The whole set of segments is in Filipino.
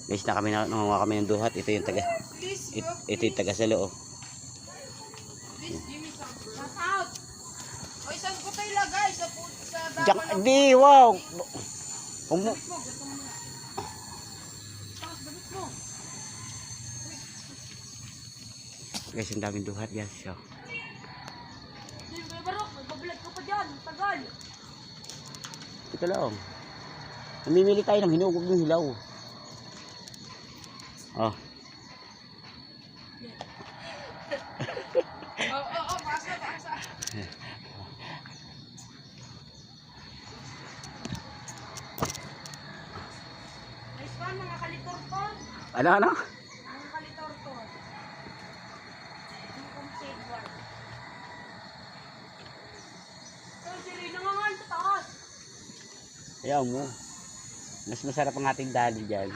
Guys, nanguha kami ng duhat. Ito yung taga. Ito yung taga Salo. Oh. Oy, saan ko tayo ilagay? Sa dapan. Di, wow. Guys, ang daming duhat guys. So. Barok, magbablog ko pa dyan. Tagal. Ito lang. Namimili tayo ng hinugog ng hilaw. Oh. Pasa. Nice one, mga kalitorton. Ano? Mga kalitorton. Yung concede one. Ito, si Rina nga nga sa taas. Ayaw mo. Mas masarap ang ating dali dyan.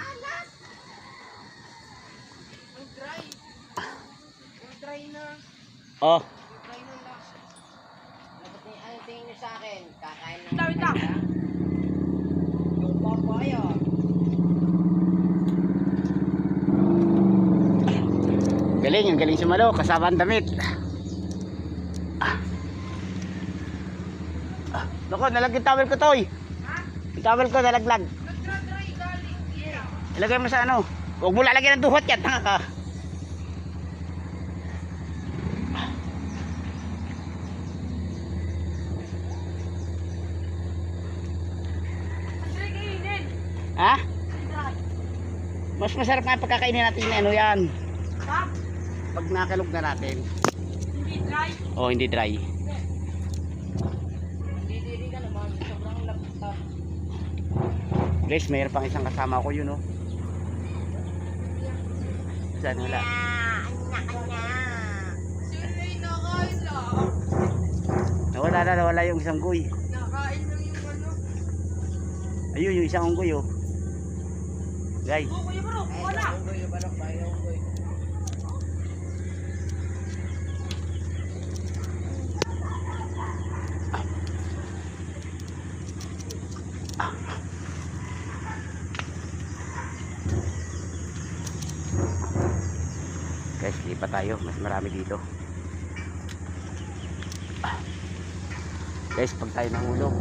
Ang dry. Ang dry na. Oh. Ang dry na lasa. Ano tingin nyo sa akin? Kakain ng Wait lang. Yung popoy oh. Galing, ang galing sumalo. Kasama ang damit. Naku, nalagyan towel ko, Toy. Yung towel ko nalaglag. Nagdra-dry galing. Yeah. Ilagay mo sa ano. Huwag mo lalagyan ng duhot yan. Tanga ka. Ang dry kainin. Ha? Ang dry. Mas masarap nga pagkakainin natin na ano yan. Ha? Pag nakalog na natin. Hindi dry. Oh, hindi dry. Didiri ka naman. Sobrang laptop. Guys, mayroon pang isang kasama ko yun, oh. Saan wala? Si Rina nakain lang. Nawala yung isang guy. Nakain lang yung ano. Ayun, yung isang unggoy, oh. Guys. Oh, Kuya Barok, wala. Yung barok ba? Yung unggoy. Guys, lipat tayo. Mas marami dito. Guys, pag tayo nahulog,